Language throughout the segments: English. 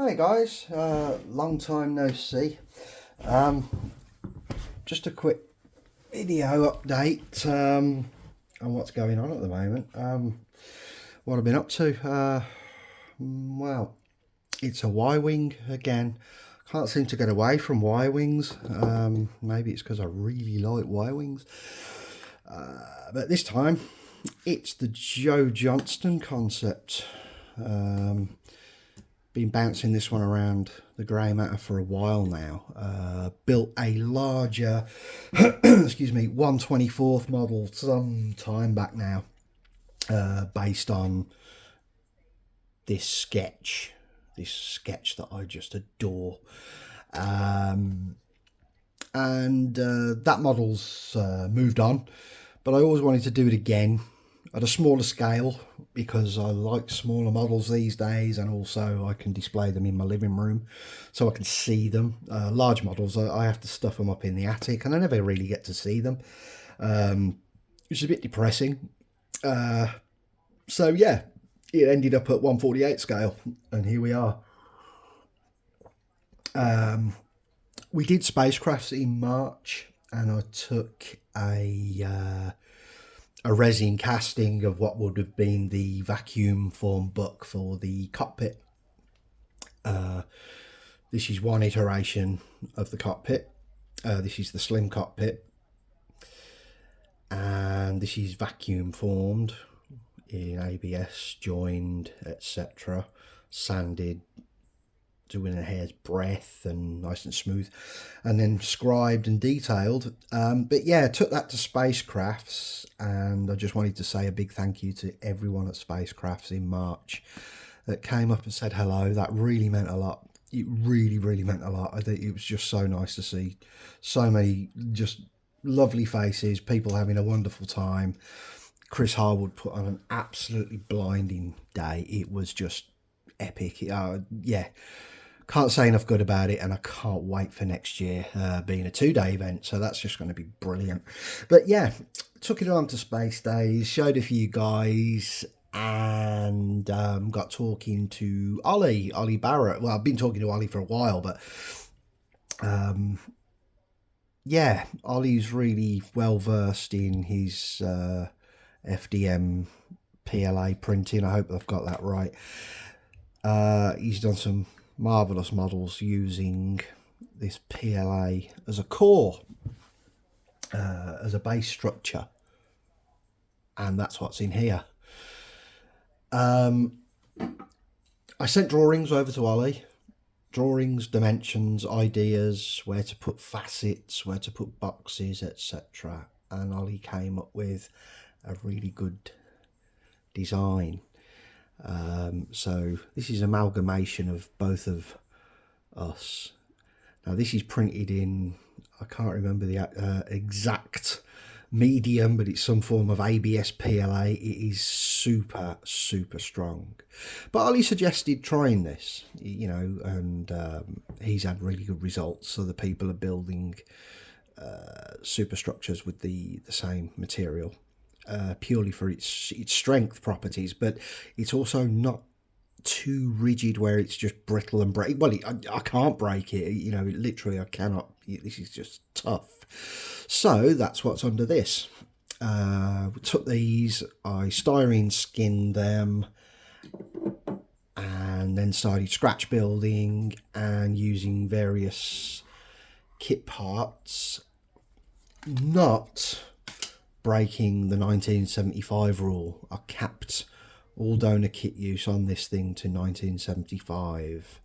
Hey guys, long time no see. Um, just a quick video update on what's going on at the moment. What I've been up to. Well, it's a Y-wing again. Can't seem to get away from Y-wings. Maybe it's because I really like Y-wings. But this time, it's the Joe Johnston concept. Been bouncing this one around the grey matter for a while now. Built a larger, excuse me, 1/24 model some time back now, based on this sketch that I just adore. And that model's moved on, but I always wanted to do it again at a smaller scale because I like smaller models these days, and also I can display them in my living room so I can see them. Large models, I have to stuff them up in the attic and I never really get to see them, which is a bit depressing. So yeah, it ended up at 1/48 scale, and here we are. We did spacecrafts in March, and I took a resin casting of what would have been the vacuum form buck for the cockpit. This is one iteration of the cockpit. This is the slim cockpit, and this is vacuum formed in ABS, joined, etc., sanded, doing a hair's breadth and nice and smooth, and then scribed and detailed. But yeah, I took that to Spacecrafts, and I just wanted to say a big thank you to everyone at Spacecrafts in March that came up and said hello. That really meant a lot. It really, really meant a lot. I think it was just so nice to see so many just lovely faces, people having a wonderful time. Chris Harwood put on an absolutely blinding day. It was just epic. Yeah, can't say enough good about it, and I can't wait for next year, being a 2-day event, so that's just going to be brilliant. But yeah, took it on to Space Days, showed a few guys, and got talking to Ollie Barrett. Well, I've been talking to Ollie for a while, but yeah, Ollie's really well versed in his FDM PLA printing. I hope I've got that right. He's done some marvellous models using this PLA as a core, as a base structure, and that's what's in here. I sent drawings over to Ollie. Drawings, dimensions, ideas, where to put facets, where to put boxes, etc. And Ollie came up with a really good design. So this is amalgamation of both of us. Now this is printed in, I can't remember the exact medium, but it's some form of ABS PLA. It is super strong. But Ollie suggested trying this, you know, and he's had really good results. Other people are building superstructures with the same material, purely for its strength properties, but it's also not too rigid where it's just brittle and break. Well, I can't break it, you know, literally I cannot. This is just tough. So that's what's under this. We took these, I styrene skinned them, and then started scratch building and using various kit parts, not breaking the 1975 rule. I capped all donor kit use on this thing to 1975.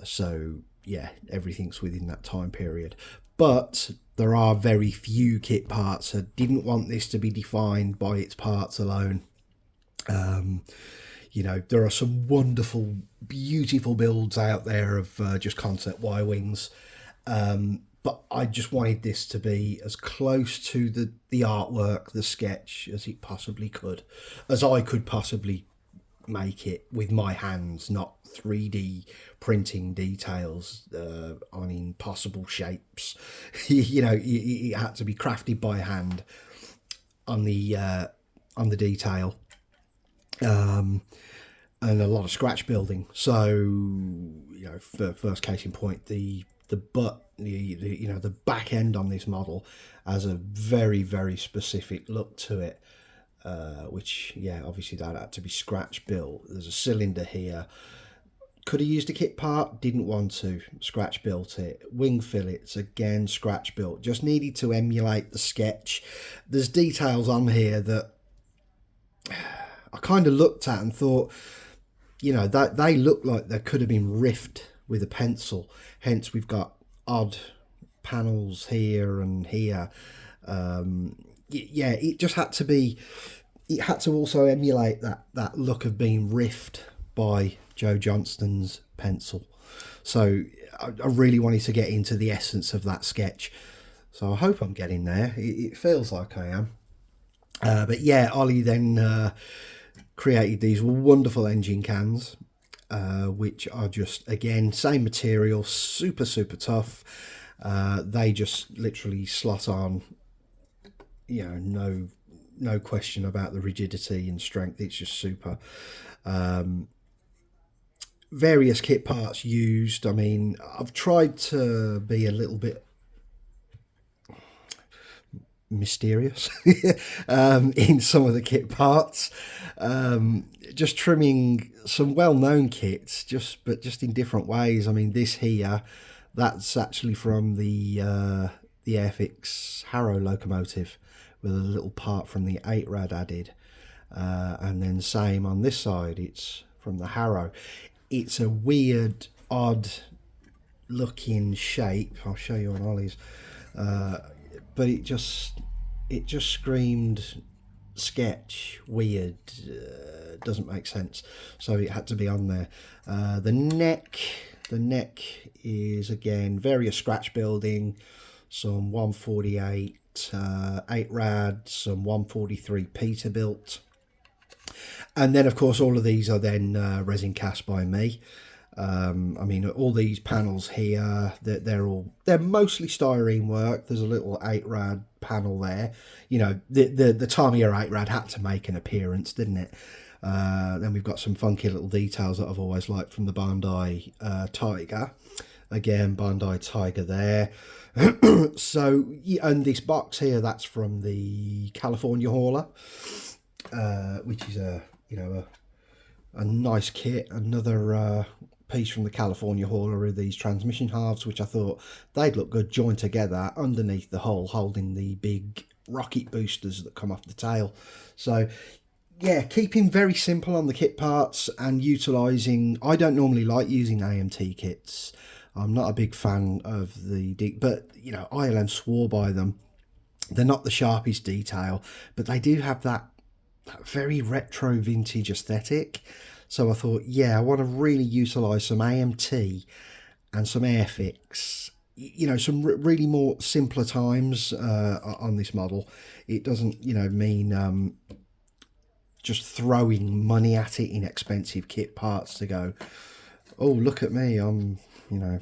So yeah, everything's within that time period. But there are very few kit parts. I didn't want this to be defined by its parts alone. You know, there are some wonderful, beautiful builds out there of just concept Y-wings. But I just wanted this to be as close to the artwork, the sketch, as it possibly could, as I could possibly make it with my hands, not 3D printing details on impossible shapes. You know, it had to be crafted by hand on the detail. and a lot of scratch building. So, you know, for first case in point, the butt, the back end on this model has a very, very specific look to it, which, yeah, obviously that had to be scratch built. There's a cylinder here. Could have used a kit part, didn't want to, scratch built it. Wing fillets, again, scratch built. Just needed to emulate the sketch. There's details on here that I kind of looked at and thought, you know, that they look like they could have been riffed with a pencil. Hence, we've got odd panels here and here. Yeah, it just had to be. It had to also emulate that look of being riffed by Joe Johnston's pencil. So I really wanted to get into the essence of that sketch. So I hope I'm getting there. It feels like I am. But yeah, Ollie then created these wonderful engine cans, which are just, again, same material, super, super tough. They just literally slot on, you know, no question about the rigidity and strength. It's just super. Various kit parts used. I mean, I've tried to be a little bit mysterious in some of the kit parts, just trimming some well-known kits, but just in different ways. I mean, this here, that's actually from the Airfix Harrow locomotive, with a little part from the 8 rad added, and then same on this side, it's from the Harrow. It's a weird, odd looking shape. I'll show you on Ollie's, but it just screamed sketch, weird, doesn't make sense, so it had to be on there. The neck is, again, various scratch building, some 148 8 rad, some 143 Peterbilt, and then of course all of these are then resin cast by me. I mean, all these panels here, they're mostly styrene work. There's a little 8 rad panel there. You know, the Tamiya 8 rad had to make an appearance, didn't it? Then we've got some funky little details that I've always liked from the Bandai Tiger. Again, Bandai Tiger there. So, and this box here, that's from the California hauler, which is a nice kit. Another piece from the California hauler are these transmission halves, which I thought they'd look good joined together underneath the hull, holding the big rocket boosters that come off the tail. So yeah, keeping very simple on the kit parts and utilising. I don't normally like using AMT kits. I'm not a big fan of but you know, ILM swore by them. They're not the sharpest detail, but they do have that very retro vintage aesthetic. So I thought, yeah, I want to really utilise some AMT and some Airfix, you know, some really more simpler times on this model. It doesn't, you know, mean just throwing money at it in expensive kit parts to go, oh, look at me, I'm, you know,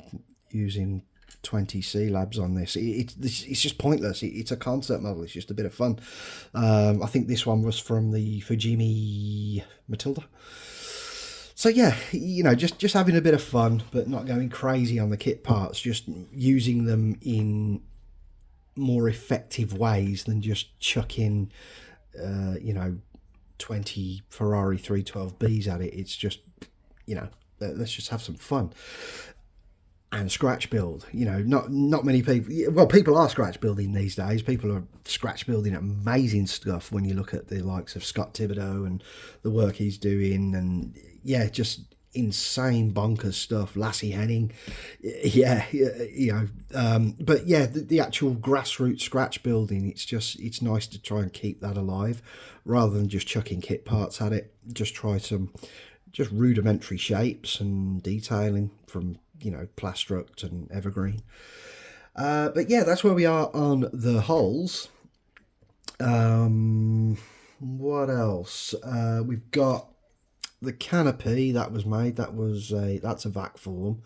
using 20 C-Labs on this. It's just pointless. It's a concept model. It's just a bit of fun. I think this one was from the Fujimi Matilda. So yeah, you know, just having a bit of fun, but not going crazy on the kit parts, just using them in more effective ways than just chucking, you know, 20 Ferrari 312Bs at it. It's just, you know, let's just have some fun. And scratch build, you know, not many people, well, people are scratch building these days. People are scratch building amazing stuff when you look at the likes of Scott Thibodeau and the work he's doing, and yeah, just insane bonkers stuff. Lassie Henning, yeah, you know, but yeah, the actual grassroots scratch building, it's nice to try and keep that alive rather than just chucking kit parts at it. Just try some just rudimentary shapes and detailing from, you know, Plastruct and Evergreen. But yeah, that's where we are on the hulls. What else? We've got the canopy that was made. That's a vac form.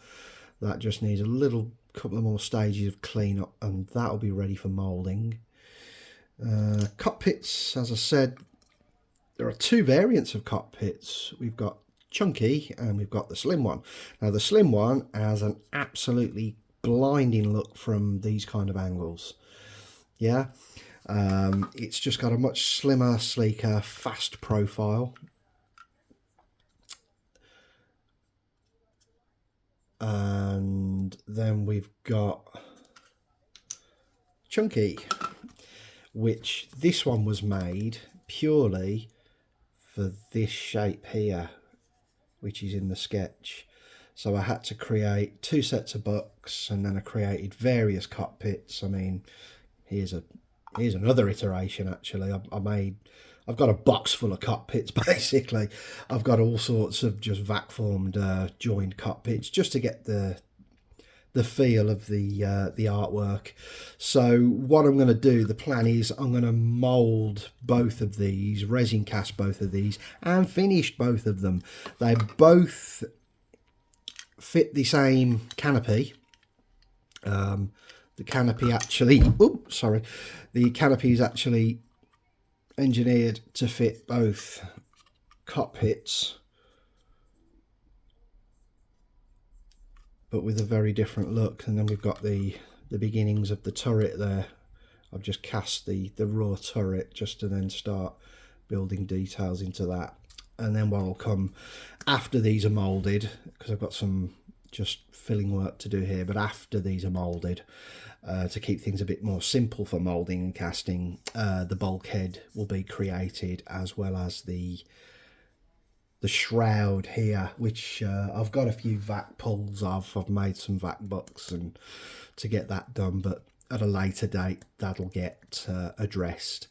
That just needs a couple of more stages of cleanup, and that'll be ready for moulding. Cockpits, as I said, there are two variants of cockpits. We've got chunky and we've got the slim one. Now the slim one has an absolutely blinding look from these kind of angles. Yeah, it's just got a much slimmer, sleeker, fast profile. And then we've got chunky, which this one was made purely for this shape here, which is in the sketch. So I had to create 2 sets of bucks, and then I created various cockpits. I mean, here's another iteration actually. I've got a box full of cockpits basically. I've got all sorts of just vac formed joined cockpits just to get the feel of the artwork. So what I'm going to do, the plan is I'm going to mould both of these, resin cast both of these, and finish both of them. They both fit the same canopy. The canopy actually, the canopy is actually engineered to fit both cockpits, but with a very different look. And then we've got the beginnings of the turret there. I've just cast the raw turret just to then start building details into that. And then what will come after these are moulded, because I've got some just filling work to do here, but after these are moulded, to keep things a bit more simple for moulding and casting, the bulkhead will be created, as well as the shroud here, which I've got a few vac pulls of. I've made some vac bucks and to get that done, but at a later date that'll get addressed.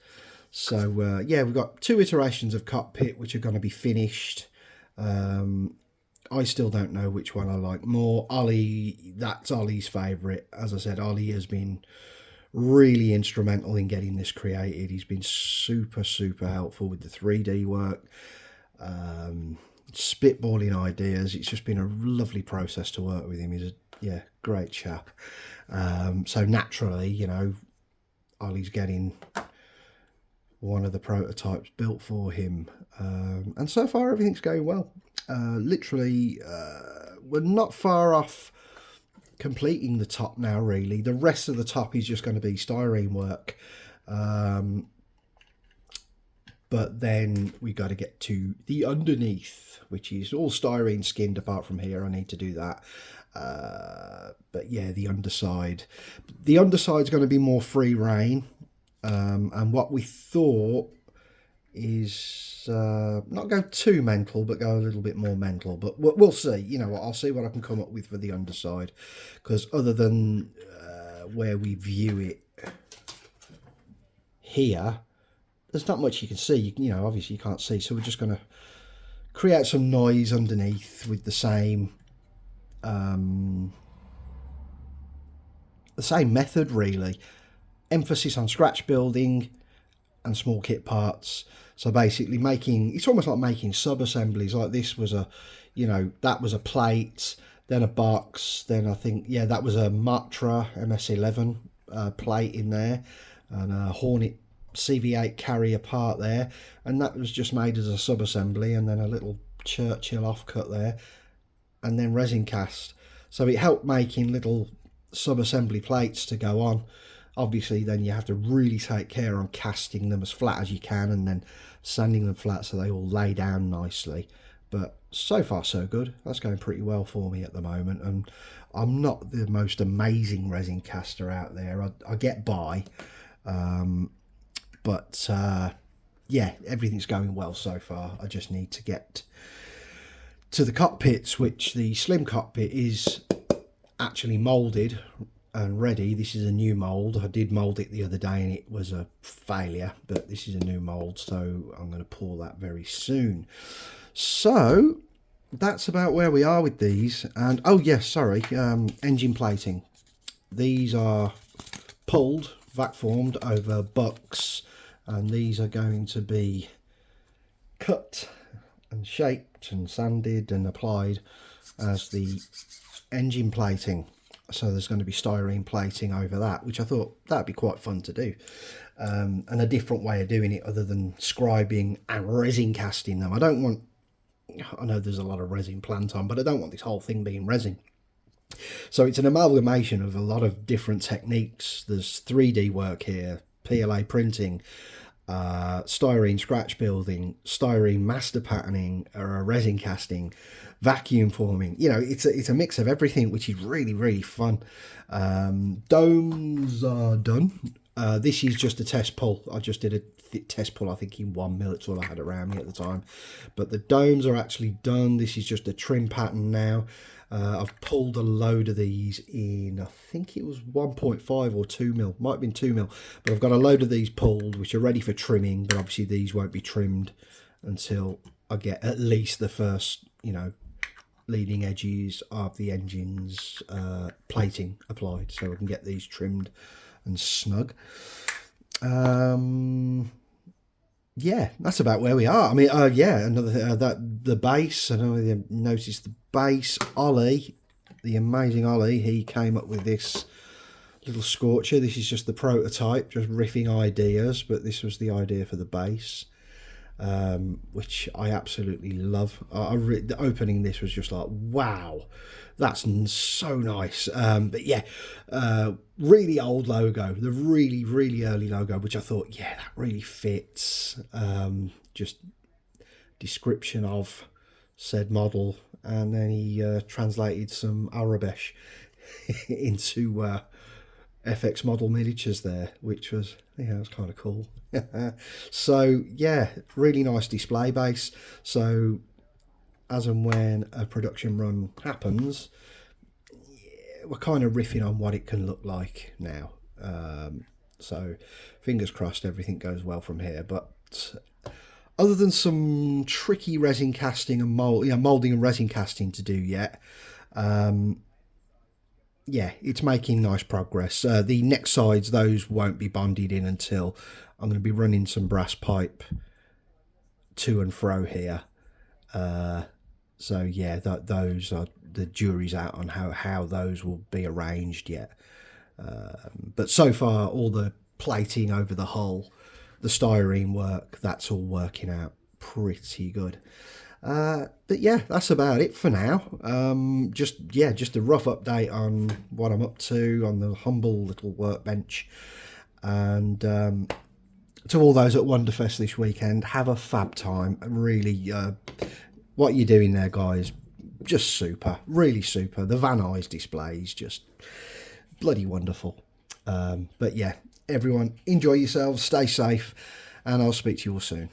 So yeah, we've got 2 iterations of cockpit which are going to be finished. I still don't know which one I like more. Ollie, that's Ollie's favourite. As I said, Ollie has been really instrumental in getting this created. He's been super helpful with the 3D work, spitballing ideas. It's just been a lovely process to work with him. He's a great chap. So naturally, you know, Ollie's getting one of the prototypes built for him, and so far everything's going well. Literally, we're not far off completing the top now, really. The rest of the top is just going to be styrene work, but then we got to get to the underneath, which is all styrene skinned apart from here. I need to do that. But yeah, the underside's going to be more free rein, and what we thought is not go too mental, but go a little bit more mental. But we'll see. You know what? I'll see what I can come up with for the underside, because other than where we view it here, there's not much you can see. You know, obviously you can't see, so we're just going to create some noise underneath with the same method, really. Emphasis on scratch building and small kit parts. So basically it's almost like making sub-assemblies. Like this was that was a plate, then a box, then I think, yeah, that was a Matra MS-11 plate in there, and a Hornet CV8 carrier part there, and that was just made as a sub-assembly, and then a little Churchill offcut there, and then resin cast. So it helped making little sub-assembly plates to go on. Obviously then you have to really take care on casting them as flat as you can, and then sanding them flat so they all lay down nicely. But so far so good. That's going pretty well for me at the moment, and I'm not the most amazing resin caster out there. I get by, but yeah, everything's going well so far. I just need to get to the cockpits, which the slim cockpit is actually moulded and ready. This is a new mould. I did mould it the other day and it was a failure, but this is a new mould, so I'm going to pour that very soon. So that's about where we are with these. And oh yes, sorry, engine plating. These are pulled, vac formed over bucks, and these are going to be cut and shaped and sanded and applied as the engine plating. So there's going to be styrene plating over that, which I thought that'd be quite fun to do, and a different way of doing it other than scribing and resin casting them. I don't want I know there's a lot of resin plant on, but I don't want this whole thing being resin. So it's an amalgamation of a lot of different techniques. There's 3D work here, PLA printing, styrene scratch building, styrene master patterning, or resin casting, vacuum forming. You know, it's a mix of everything, which is really, really fun. Domes are done. This is just a test pull. I just did a test pull, I think in 1 mil. It's all I had around me at the time. But the domes are actually done. This is just a trim pattern now. I've pulled a load of these in, I think it was 1.5 or 2 mil, might have been 2 mil, but I've got a load of these pulled which are ready for trimming, but obviously these won't be trimmed until I get at least the first, you know, leading edges of the engine's plating applied, so I can get these trimmed and snug. Yeah, that's about where we are. I mean, yeah, another that the base. I don't know whether you noticed the base. Ollie, the amazing Ollie, he came up with this little scorcher. This is just the prototype, just riffing ideas, but this was the idea for the base, which I absolutely love. The opening this was just like, wow, that's so nice. But yeah, really old logo, the really, really early logo, which I thought, yeah, that really fits. Just description of said model, and then he translated some Arabesh into FX model miniatures there, which was, yeah, it was kind of cool. So yeah, really nice display base. So as and when a production run happens, yeah, we're kind of riffing on what it can look like now. So fingers crossed everything goes well from here. But other than some tricky resin casting and molding and resin casting to do yet, yeah, it's making nice progress. The neck sides, those won't be bonded in until I'm going to be running some brass pipe to and fro here. So yeah, those are, the jury's out on how those will be arranged yet. But so far, all the plating over the hull, the styrene work, that's all working out pretty good. But yeah, that's about it for now. Just a rough update on what I'm up to on the humble little workbench. And to all those at Wonderfest this weekend, have a fab time. Really, what you're doing there, guys, just super, really super. The Van Nuys displays, just bloody wonderful. But yeah, everyone, enjoy yourselves, stay safe, and I'll speak to you all soon.